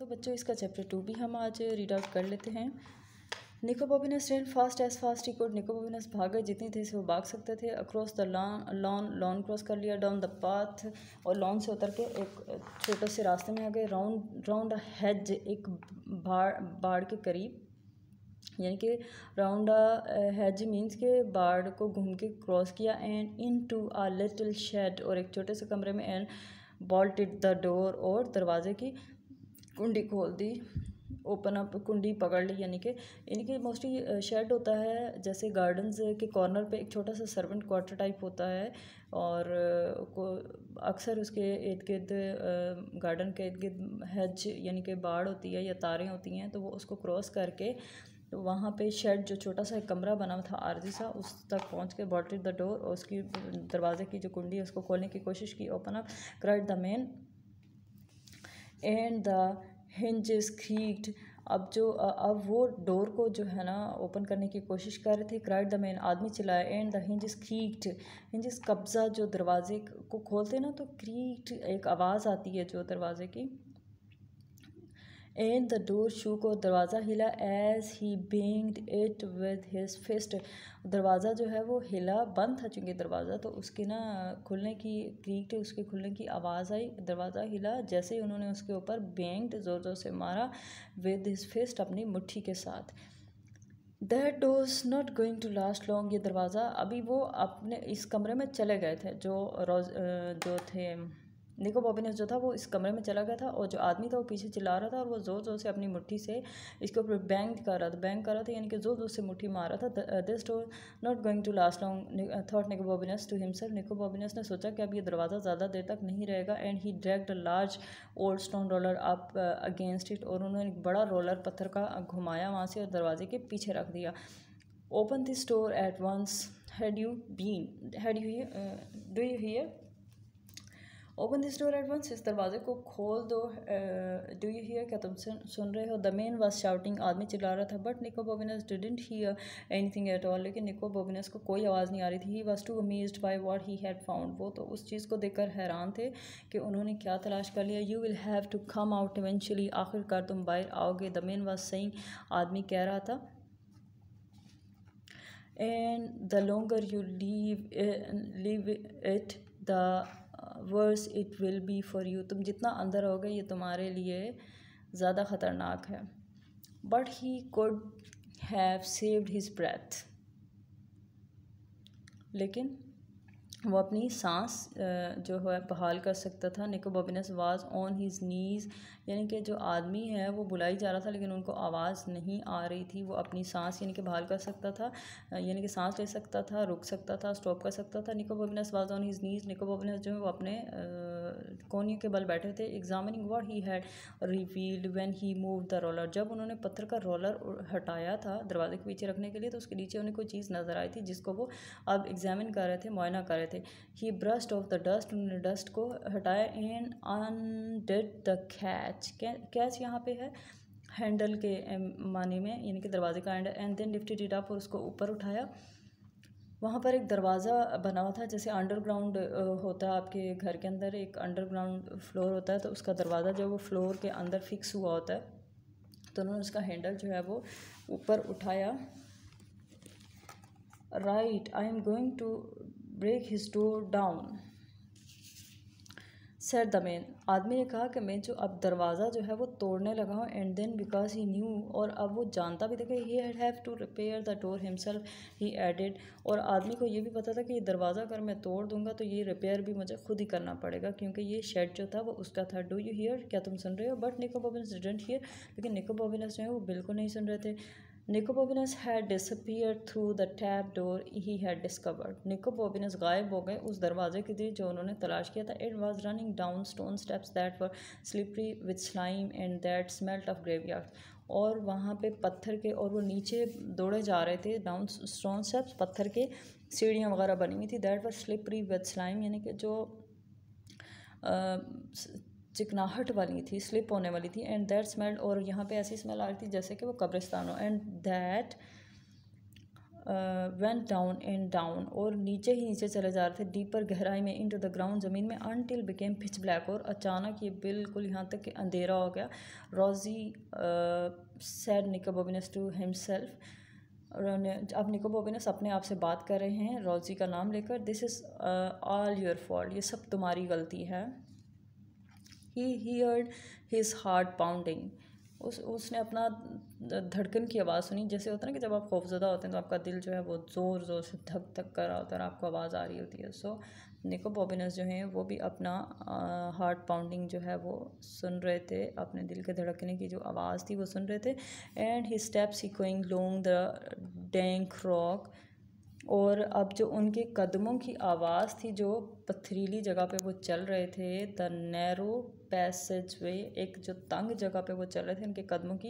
तो बच्चों इसका चैप्टर 2 भी हम आज रीड आउट कर लेते हैं। Nicobobinus ran fast as fast he could. Nicobobinus भागे जितनी तेज से वो भाग सकते थे। अक्रॉस द लॉन क्रॉस कर लिया। डाउन द पाथ, और लॉन से उतर के एक छोटे से रास्ते में आ गए। राउंड अ हेज, एक बाड़ के करीब, यानी कि राउंड हेज मीन्स के बाड़ को घूम के क्रॉस किया। And into a little shed, और एक छोटे से कमरे में। एंड बोल्टेड द डोर, और दरवाजे की कुंडी खोल दी। ओपन अप, कुंडी पकड़ ली, यानी कि इनके मोस्टली शेड होता है जैसे गार्डन्स के कॉर्नर पे एक छोटा सा सर्वेंट क्वार्टर टाइप होता है, और को अक्सर उसके इर्द गिर्द गार्डन के इर्द गिर्द हेज यानी कि बाड़ होती है या तारें होती हैं, तो वो उसको क्रॉस करके तो वहाँ पे शेड जो छोटा सा एक कमरा बना था आरजी सा, उस तक पहुँच के बोल्टेड द डोर, और उसकी दरवाजे की जो कुंडी है उसको खोलने की कोशिश की। Open up, cried the man and the hinges creaked. अब वो डोर को जो है ना ओपन करने की कोशिश कर रहे थे। क्राइड द मैन, आदमी चिल्लाया। एंड द हिंजेस क्रीक्ड, हिंजेस कब्जा, जो दरवाजे को खोलते ना तो क्रीक्ड एक आवाज़ आती है जो दरवाजे की। एंड द डोर शूक, और दरवाज़ा हिला। As he banged it with his fist, दरवाज़ा जो है वो हिला, बंद था चूँकि दरवाज़ा, तो उसकी ना खुलने की क्रीक्ड, उसके खुलने की आवाज़ आई। दरवाज़ा हिला जैसे ही उन्होंने उसके ऊपर बैंग्ड, ज़ोर ज़ोर से मारा, विद हिज फिस्ट, अपनी मुट्ठी के साथ। That door's not going to last long, ये दरवाज़ा अभी वो अपने इस कमरे में चले गए थे। जो थे निको बॉबिनस जो था वो इस कमरे में चला गया था, और जो आदमी था वो पीछे चिल्ला रहा था, और वो ज़ोर ज़ोर से अपनी मुट्ठी से इसके ऊपर बैंग कर रहा था, यानी कि ज़ोर ज़ोर से मुट्ठी मार रहा था। This door not going to last long thought Nicobobinus to himself, निको बॉबिनस ने सोचा कि अब ये दरवाज़ा ज़्यादा देर तक नहीं रहेगा। And he dragged a large old stone roller up against it, और उन्होंने एक बड़ा रोलर पत्थर का घुमाया वहाँ से और दरवाजे के पीछे रख दिया। Open this door at once, had you do you hear, open this door at once, इस दरवाजे को खोल दो। डू यू हियर, क्या तुम सुन रहे हो। द मैन वाज शाउटिंग, आदमी चिल्ला रहा था। But Nico Bobbinus didn't hear anything at all, लेकिन निको बॉबिनस को कोई आवाज़ नहीं आ रही थी। He was too amazed by what he had found, वो तो उस चीज़ को देखकर हैरान थे कि उन्होंने क्या तलाश कर लिया। You will have to come out eventually, आखिरकार तुम बाहर आओगे। द मैन वाज सेइंग, आदमी कह रहा था। And the longer you leave it the worse it will be for you, तुम जितना अंदर होगे ये तुम्हारे लिए ज़्यादा ख़तरनाक है। But he could have saved his breath, लेकिन वो अपनी सांस जो है बहाल कर सकता था। निको बॉबिनस वाज ऑन हिज नीज़, यानी कि जो आदमी है वो बुलाई जा रहा था लेकिन उनको आवाज़ नहीं आ रही थी। वो अपनी सांस यानी कि बहाल कर सकता था, यानी कि सांस ले सकता था, रुक सकता था, स्टॉप कर सकता था। निको बॉबिनस वाज ऑन हिज नीज़, निको बॉबिनस जो है वो अपने कोहनी के बल बैठे थे। Examining what he had revealed when he moved the roller, जब उन्होंने पत्थर का रोलर हटाया था दरवाजे के पीछे रखने के लिए, तो उसके नीचे उन्हें कोई चीज़ नज़र आई थी जिसको वो अब एग्जामिन कर रहे थे, मुआयना कर रहे थे। ही ब्रस्ट ऑफ द डस्ट, उन्होंने डस्ट को हटाया। एंड अनडिड द कैच, कैच यहाँ पे है हैंडल के मानी में, यानी कि दरवाजे का handle. And then lifted it up, और उसको ऊपर उठाया। वहाँ पर एक दरवाज़ा बना हुआ था जैसे अंडरग्राउंड होता है आपके घर के अंदर, एक अंडरग्राउंड फ्लोर होता है, तो उसका दरवाज़ा जो वो फ्लोर के अंदर फिक्स हुआ होता है, तो उन्होंने उसका हैंडल जो है वो ऊपर उठाया। Right, I am going to break his door down, said the man, आदमी ने कहा कि मैं जो अब दरवाज़ा जो है वो तोड़ने लगा हूँ। And then because he knew, और अब वो जानता भी था कि he have to repair the door himself, he added, और आदमी को ये भी पता था कि ये दरवाज़ा अगर मैं तोड़ दूंगा तो ये रिपेयर भी मुझे खुद ही करना पड़ेगा, क्योंकि ये शेड जो था वो उसका था। डू यू हियर, क्या तुम सुन रहे हो। But Nico Bobbinus didn't here, लेकिन निको बॉबिनस जो है वो बिल्कुल नहीं सुन रहे थे। Nico Bobbinus had disappeared through the tap door he had discovered, Nico Bobbinus गायब हो गए उस दरवाजे के लिए जो उन्होंने तलाश किया था। It was running down stone steps that were slippery with slime and that smelt of graveyard, और वहाँ पे पत्थर के, और वो नीचे दौड़े जा रहे थे डाउन स्टोन स्टेप्स, पत्थर के सीढ़ियाँ वगैरह बनी हुई थी। That were slippery with slime, यानी कि जो चिकनाहट वाली थी, स्लिप होने वाली थी। एंड दैट स्मेल, और यहाँ पे ऐसी स्मेल आ रही थी जैसे कि वो कब्रिस्तान हो। And that went down and down, और नीचे ही नीचे चले जा रहे थे, डीपर गहराई में, इनटू द ग्राउंड ज़मीन में, अनटिल बिकेम पिच ब्लैक, और अचानक ये बिल्कुल यहाँ तक कि अंधेरा हो गया। रोजी सैड निकोबोबिनस टू हिमसेल्फ, अब निकोबोबिनस अपने आप से बात कर रहे हैं रोजी का नाम लेकर, this is all your fault, ये सब तुम्हारी गलती है। He heard his heart pounding, उसने अपना धड़कन की आवाज़ सुनी। जैसे होता है ना कि जब आप खौफज़दा होते हैं तो आपका दिल जो है वो ज़ोर ज़ोर से धक धक कर रहा होता है और आपको आवाज़ आ रही होती है। सो निकोबोबिनस जो हैं वो भी अपना हार्ट पाउंडिंग जो है वो सुन रहे थे, अपने दिल के धड़कने की जो आवाज़ थी वो सुन रहे थे। And he steps echoing long the dank rock, और अब जो उनके कदमों की आवाज़ थी जो पथरीली जगह पे वो चल रहे थे, द नैरो पैसेज वे, एक जो तंग जगह पे वो चल रहे थे, उनके कदमों की